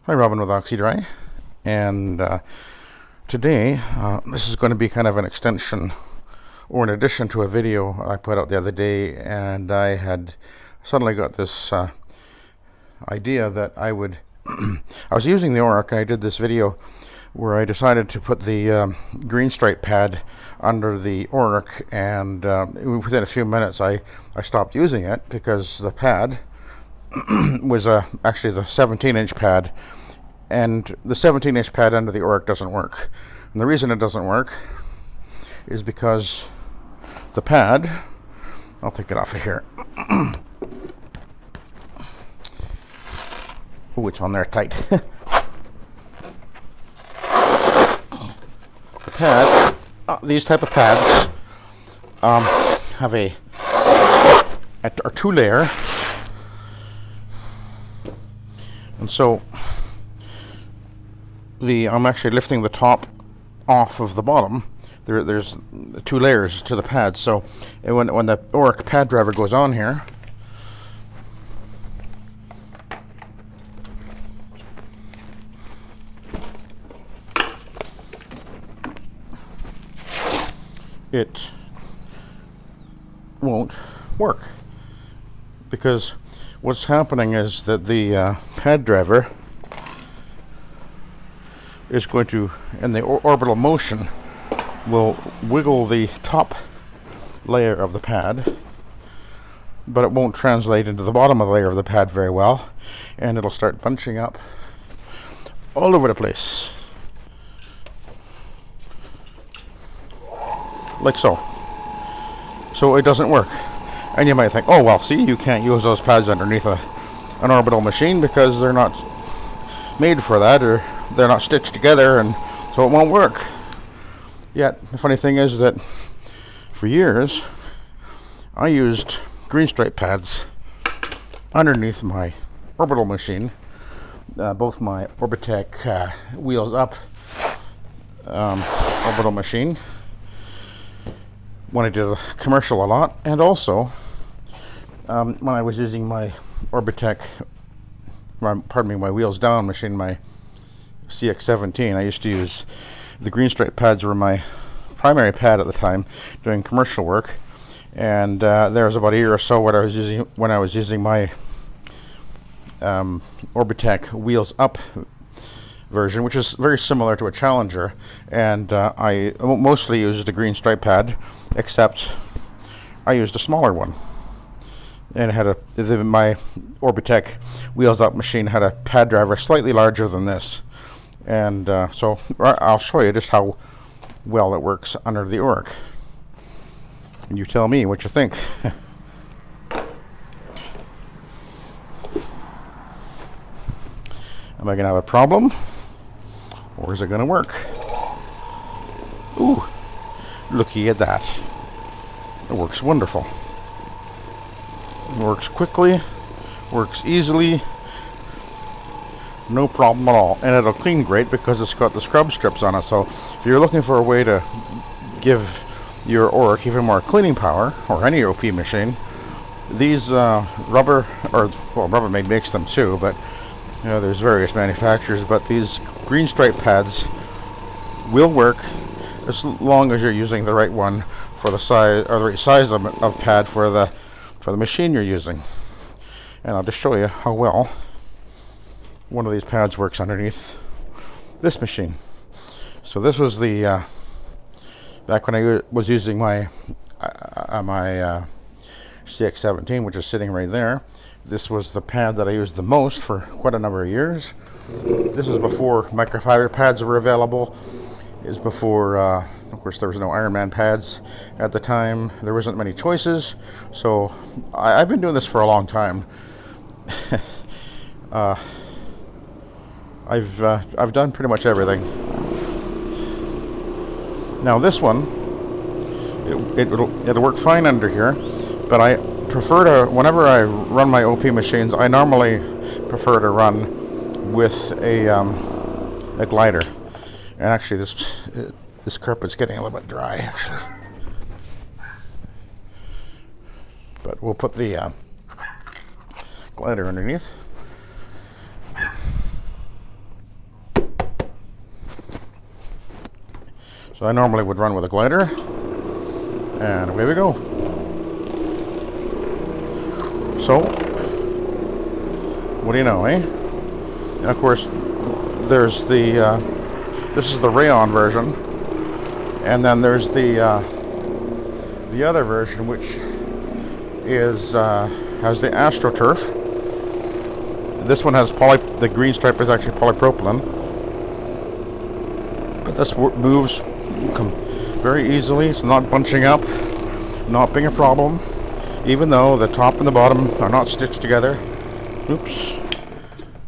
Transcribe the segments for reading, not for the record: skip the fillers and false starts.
Hi, Robin with Oxy-Dry, and today this is going to be kind of an extension or an addition to a video I put out the other day, and I had suddenly got this idea that I would I was using the Oreck, and I did this video where I decided to put the green stripe pad under the Oreck, and within a few minutes I stopped using it because the pad was actually the 17-inch pad, and the 17-inch pad under the Oreck doesn't work. And the reason it doesn't work is because the pad, I'll take it off of here. Oh, it's on there tight. The pad, these type of pads have a two-layer. And so I'm actually lifting the top off of the bottom. There's two layers to the pad. So when the Oreck pad driver goes on here, it won't work, because what's happening is that the pad driver is going to, in the orbital motion, will wiggle the top layer of the pad, but it won't translate into the bottom of the layer of the pad very well, and it'll start bunching up all over the place, like so. So it doesn't work. And you might think, oh well, see, you can't use those pads underneath an orbital machine because they're not made for that, or they're not stitched together, and so it won't work. Yet the funny thing is that for years I used green stripe pads underneath my orbital machine, both my Orbitech wheels up orbital machine, when I did a commercial a lot, and also when I was using my Orbitech, my wheels down machine, my CX-17. I used to use the green stripe pads were my primary pad at the time doing commercial work, and there was about a year or so when I was using my Orbitech wheels up version, which is very similar to a Challenger, and I mostly used a green stripe pad, except I used a smaller one, and it had my Orbitech wheels up machine had a pad driver slightly larger than this, and so I'll show you just how well it works under the Oreck, and you tell me what you think. Am I gonna have a problem, or is it gonna work? Ooh, looky at that. It works wonderful. It works quickly, works easily, no problem at all. And it'll clean great because it's got the scrub strips on it. So if you're looking for a way to give your Oreck even more cleaning power, or any OP machine, these Rubbermaid makes them too, but there's various manufacturers, but these green stripe pads will work as long as you're using the right one for the size, or the right size of pad for the machine you're using. And I'll just show you how well one of these pads works underneath this machine. So this was the back when I was using my CX-17, which is sitting right there. This was the pad that I used the most for quite a number of years. This is before microfiber pads were available. It was before, of course, there was no Ironman pads at the time. There wasn't many choices, so I've been doing this for a long time. I've done pretty much everything. Now this one, it'll work fine under here, but I prefer to, whenever I run my OP machines, I normally prefer to run with a glider. And actually, this carpet's getting a little bit dry, actually. But we'll put the glider underneath. So I normally would run with a glider, and away we go. So, what do you know, eh? And of course, there's the, this is the rayon version, and then there's the other version, which is, has the AstroTurf. This one has the green stripe is actually polypropylene, but this moves very easily. It's not bunching up, not being a problem, even though the top and the bottom are not stitched together. Oops.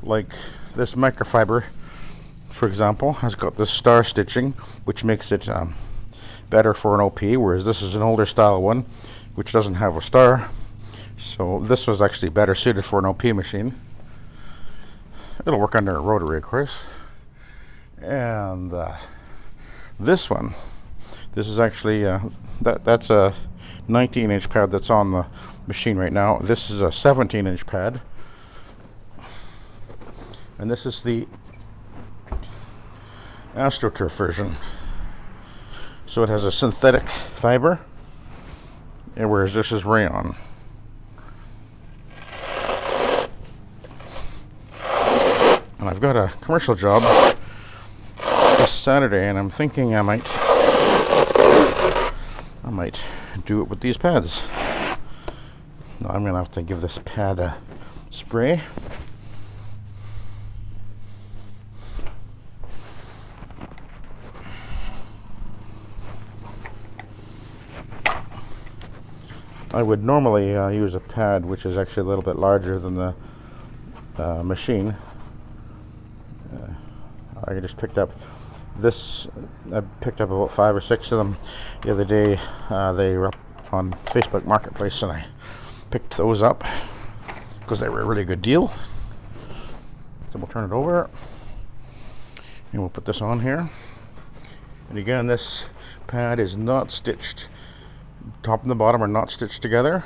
Like this microfiber, for example, has got this star stitching, which makes it better for an OP, whereas this is an older style one, which doesn't have a star. So this was actually better suited for an OP machine. It'll work under a rotary, of course. And this one, this is actually that's a 19-inch pad that's on the machine right now. This is a 17-inch pad, and this is the AstroTurf version. So it has a synthetic fiber, and whereas this is rayon. And I've got a commercial job this Saturday, and I'm thinking I might do it with these pads. Now I'm gonna have to give this pad a spray. I would normally use a pad which is actually a little bit larger than the machine. I just picked up this. I picked up about 5 or 6 of them the other day. They were up on Facebook Marketplace, and I picked those up because they were a really good deal. So we'll turn it over, and we'll put this on here. And again, this pad is not stitched. Top and the bottom are not stitched together.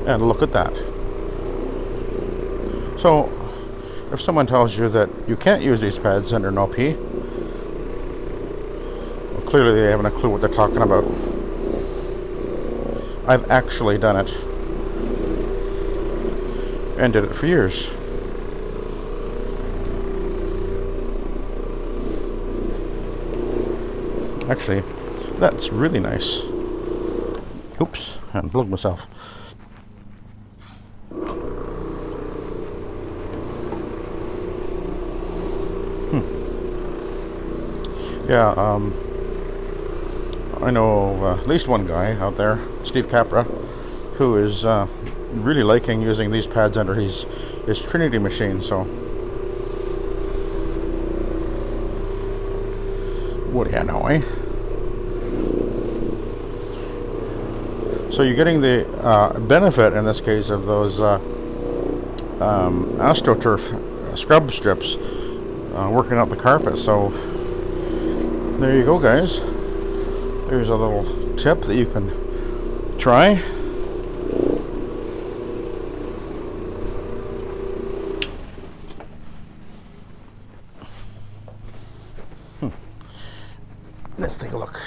And look at that. So, if someone tells you that you can't use these pads under an OP, well, clearly they haven't a clue what they're talking about. I've actually done it. And did it for years. Actually, that's really nice. Oops, I unplugged myself. Yeah, I know at least one guy out there, Steve Capra, who is really liking using these pads under his Trinity machine. So what do you know, eh? So you're getting the benefit in this case of those AstroTurf scrub strips working out the carpet. So there you go, guys. There's a little tip that you can try. Let's take a look.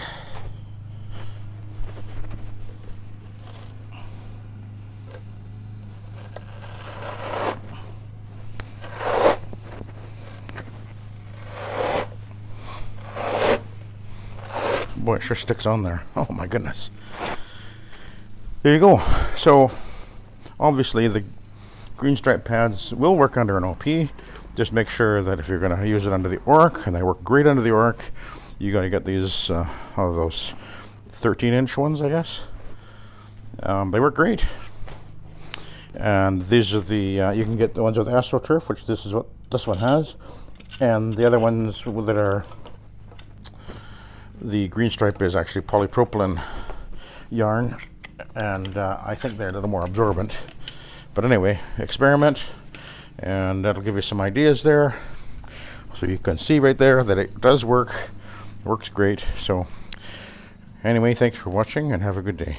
Boy, it sure sticks on there. Oh my goodness. There you go. So obviously the green stripe pads will work under an OP. Just make sure that if you're going to use it under the Oreck, and they work great under the Oreck, you got to get these those 13-inch ones, I guess. They work great. And these are the you can get the ones with AstroTurf, which this is what this one has, and the other ones that are the green stripe is actually polypropylene yarn, and I think they're a little more absorbent. But anyway, experiment, and that'll give you some ideas there. So you can see right there that it does work. Works great. So anyway, thanks for watching, and have a good day.